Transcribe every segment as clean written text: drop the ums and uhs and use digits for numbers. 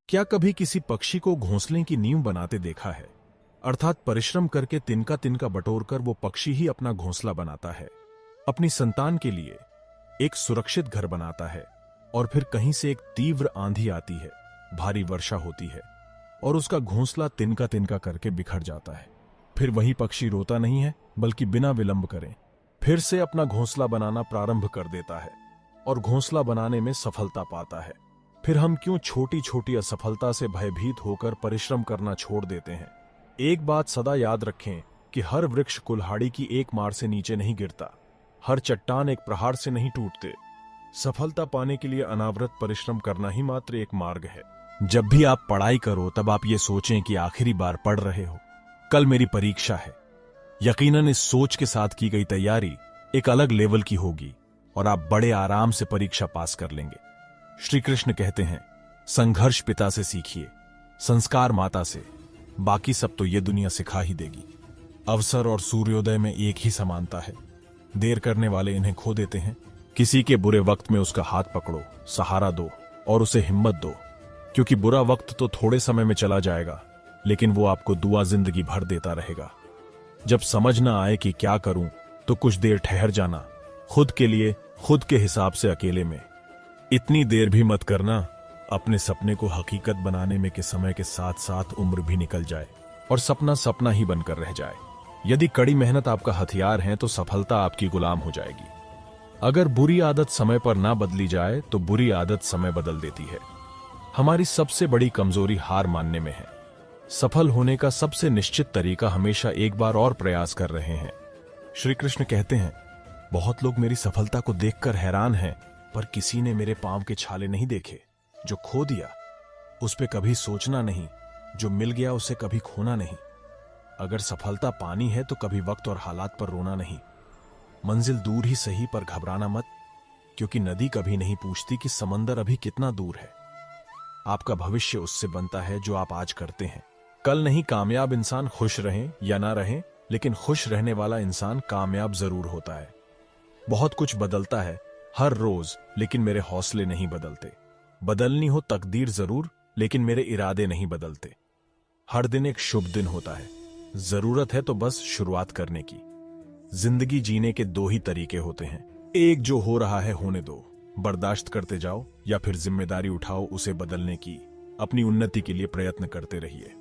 क्या कभी किसी पक्षी को घोंसले की नींव बनाते देखा है? अर्थात परिश्रम करके तिनका तिनका बटोरकर वो पक्षी ही अपना घोंसला बनाता है, अपनी संतान के लिए एक सुरक्षित घर बनाता है। और फिर कहीं से एक तीव्र आंधी आती है, भारी वर्षा होती है और उसका घोंसला तिनका तिनका करके बिखर जाता है। फिर वही पक्षी रोता नहीं है, बल्कि बिना विलंब करे फिर से अपना घोंसला बनाना प्रारंभ कर देता है और घोंसला बनाने में सफलता पाता है। फिर हम क्यों छोटी छोटी असफलता से भयभीत होकर परिश्रम करना छोड़ देते हैं? एक बात सदा याद रखें कि हर वृक्ष कुल्हाड़ी की एक मार से नीचे नहीं गिरता, हर चट्टान एक प्रहार से नहीं टूटते। सफलता पाने के लिए अनावरत परिश्रम करना ही मात्र एक मार्ग है। जब भी आप पढ़ाई करो तब आप ये सोचें कि आखिरी बार पढ़ रहे हो, कल मेरी परीक्षा है। यकीनन इस सोच के साथ की गई तैयारी एक अलग लेवल की होगी और आप बड़े आराम से परीक्षा पास कर लेंगे। श्री कृष्ण कहते हैं, संघर्ष पिता से सीखिए, संस्कार माता से, बाकी सब तो ये दुनिया सिखा ही देगी। अवसर और सूर्योदय में एक ही समानता है। देर करने वाले इन्हें खो देते हैं। किसी के बुरे वक्त में उसका हाथ पकड़ो, सहारा दो और उसे हिम्मत दो, क्योंकि बुरा वक्त तो थोड़े समय में चला जाएगा, लेकिन वो आपको दुआ जिंदगी भर देता रहेगा। जब समझ ना आए कि क्या करूं, तो कुछ देर ठहर जाना, खुद के लिए, खुद के हिसाब से, अकेले में। इतनी देर भी मत करना अपने सपने को हकीकत बनाने में कि समय के साथ साथ उम्र भी निकल जाए और सपना सपना ही बनकर रह जाए। यदि कड़ी मेहनत आपका हथियार है तो सफलता आपकी गुलाम हो जाएगी। अगर बुरी आदत समय पर ना बदली जाए तो बुरी आदत समय बदल देती है। हमारी सबसे बड़ी कमजोरी हार मानने में है। सफल होने का सबसे निश्चित तरीका हमेशा एक बार और प्रयास कर रहे हैं। श्री कृष्ण कहते हैं, बहुत लोग मेरी सफलता को देखकर हैरान हैं, पर किसी ने मेरे पांव के छाले नहीं देखे। जो खो दिया उस पे कभी सोचना नहीं, जो मिल गया उसे कभी खोना नहीं। अगर सफलता पानी है तो कभी वक्त और हालात पर रोना नहीं। मंजिल दूर ही सही, पर घबराना मत, क्योंकि नदी कभी नहीं पूछती कि समंदर अभी कितना दूर है। आपका भविष्य उससे बनता है जो आप आज करते हैं। कल नहीं, कामयाब इंसान खुश रहें या ना रहें, लेकिन खुश रहने वाला इंसान कामयाब जरूर होता है। बहुत कुछ बदलता है हर रोज, लेकिन मेरे हौसले नहीं बदलते। बदलनी हो तकदीर जरूर, लेकिन मेरे इरादे नहीं बदलते। हर दिन एक शुभ दिन होता है, जरूरत है तो बस शुरुआत करने की। जिंदगी जीने के दो ही तरीके होते हैं, एक जो हो रहा है होने दो, बर्दाश्त करते जाओ, या फिर जिम्मेदारी उठाओ उसे बदलने की। अपनी उन्नति के लिए प्रयत्न करते रहिए।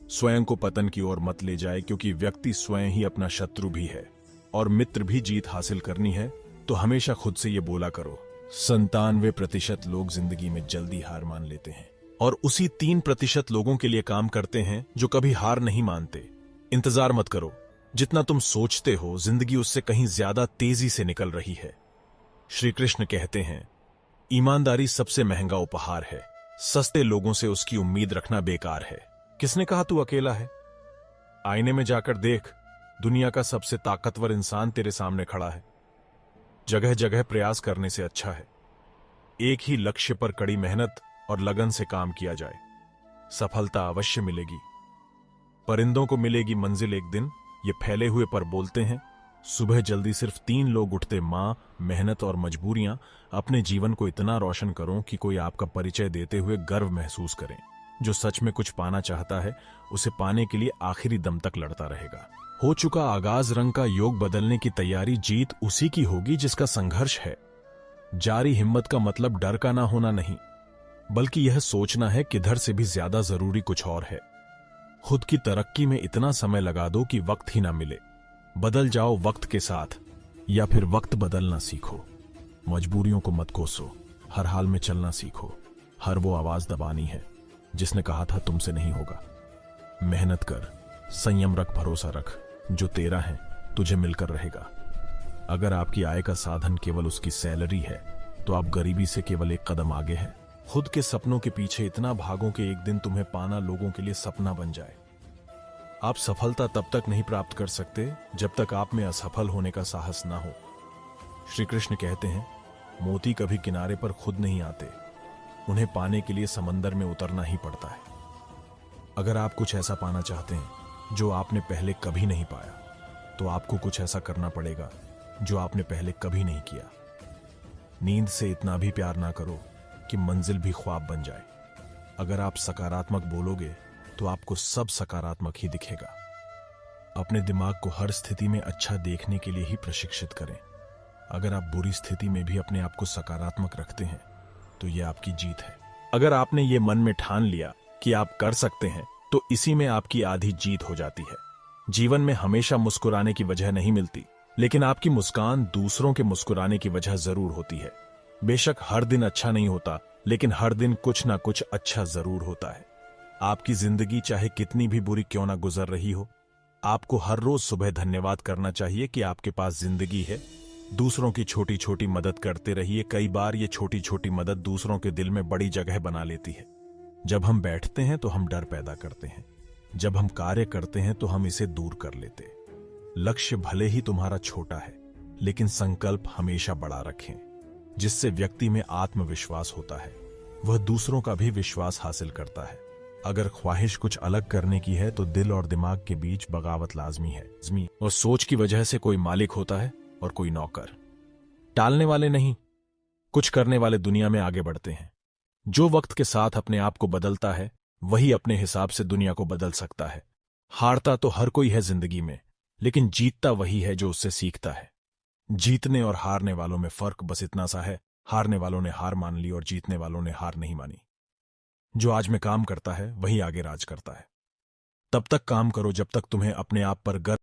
स्वयं को पतन की ओर मत ले जाए, क्योंकि व्यक्ति स्वयं ही अपना शत्रु भी है और मित्र भी। जीत हासिल करनी है तो हमेशा खुद से ये बोला करो, 97% लोग जिंदगी में जल्दी हार मान लेते हैं और उसी 3% लोगों के लिए काम करते हैं जो कभी हार नहीं मानते। इंतजार मत करो, जितना तुम सोचते हो जिंदगी उससे कहीं ज्यादा तेजी से निकल रही है। श्री कृष्ण कहते हैं, ईमानदारी सबसे महंगा उपहार है, सस्ते लोगों से उसकी उम्मीद रखना बेकार है। किसने कहा तू अकेला है? आईने में जाकर देख, दुनिया का सबसे ताकतवर इंसान तेरे सामने खड़ा है। जगह जगह प्रयास करने से अच्छा है एक ही लक्ष्य पर कड़ी मेहनत और लगन से काम किया जाए। सफलता अवश्य मिलेगी। परिंदों को मिलेगी मंजिल एक दिन, ये फैले हुए पर बोलते हैं। सुबह जल्दी सिर्फ 3 लोग उठते, मां, मेहनत और मजबूरियां। अपने जीवन को इतना रोशन करो कि कोई आपका परिचय देते हुए गर्व महसूस करे। जो सच में कुछ पाना चाहता है उसे पाने के लिए आखिरी दम तक लड़ता रहेगा। हो चुका आगाज रंग का योग बदलने की तैयारी, जीत उसी की होगी जिसका संघर्ष है। जारी हिम्मत का मतलब डर का ना होना नहीं, बल्कि यह सोचना है किधर से भी ज्यादा जरूरी कुछ और है। खुद की तरक्की में इतना समय लगा दो कि वक्त ही ना मिले। बदल जाओ वक्त के साथ, या फिर वक्त बदलना सीखो। मजबूरियों को मत कोसो, हर हाल में चलना सीखो। हर वो आवाज दबानी है जिसने कहा था तुमसे नहीं होगा। मेहनत कर, संयम रख, भरोसा रख, जो तेरा है तुझे मिलकर रहेगा। अगर आपकी आय का साधन केवल उसकी सैलरी है तो आप गरीबी से केवल एक कदम आगे हैं। खुद के सपनों के पीछे इतना भागो कि एक दिन तुम्हें पाना लोगों के लिए सपना बन जाए। आप सफलता तब तक नहीं प्राप्त कर सकते जब तक आप में असफल होने का साहस ना हो। श्री कृष्ण कहते हैं, मोती कभी किनारे पर खुद नहीं आते, उन्हें पाने के लिए समंदर में उतरना ही पड़ता है। अगर आप कुछ ऐसा पाना चाहते हैं जो आपने पहले कभी नहीं पाया, तो आपको कुछ ऐसा करना पड़ेगा जो आपने पहले कभी नहीं किया। नींद से इतना भी प्यार ना करो कि मंजिल भी ख्वाब बन जाए। अगर आप सकारात्मक बोलोगे तो आपको सब सकारात्मक ही दिखेगा। अपने दिमाग को हर स्थिति में अच्छा देखने के लिए ही प्रशिक्षित करें। अगर आप बुरी स्थिति में भी अपने आप को सकारात्मक रखते हैं तो यह आपकी जीत है। अगर आपने ये मन में ठान लिया कि आप कर सकते हैं तो इसी में आपकी आधी जीत हो जाती है। जीवन में हमेशा मुस्कुराने की वजह नहीं मिलती, लेकिन आपकी मुस्कान दूसरों के मुस्कुराने की वजह जरूर होती है। बेशक हर दिन अच्छा नहीं होता, लेकिन हर दिन कुछ ना कुछ अच्छा जरूर होता है। आपकी जिंदगी चाहे कितनी भी बुरी क्यों ना गुजर रही हो, आपको हर रोज सुबह धन्यवाद करना चाहिए कि आपके पास जिंदगी है। दूसरों की छोटी छोटी मदद करते रहिए। कई बार ये छोटी छोटी मदद दूसरों के दिल में बड़ी जगह बना लेती है। जब हम बैठते हैं तो हम डर पैदा करते हैं, जब हम कार्य करते हैं तो हम इसे दूर कर लेते। लक्ष्य भले ही तुम्हारा छोटा है, लेकिन संकल्प हमेशा बड़ा रखें। जिससे व्यक्ति में आत्मविश्वास होता है, वह दूसरों का भी विश्वास हासिल करता है। अगर ख्वाहिश कुछ अलग करने की है तो दिल और दिमाग के बीच बगावत लाजमी है। और सोच की वजह से कोई मालिक होता है और कोई नौकर। टालने वाले नहीं, कुछ करने वाले दुनिया में आगे बढ़ते हैं। जो वक्त के साथ अपने आप को बदलता है, वही अपने हिसाब से दुनिया को बदल सकता है। हारता तो हर कोई है जिंदगी में, लेकिन जीतता वही है जो उससे सीखता है। जीतने और हारने वालों में फर्क बस इतना सा है, हारने वालों ने हार मान ली और जीतने वालों ने हार नहीं मानी। जो आज में काम करता है वही आगे राज करता है। तब तक काम करो जब तक तुम्हें अपने आप पर गर्व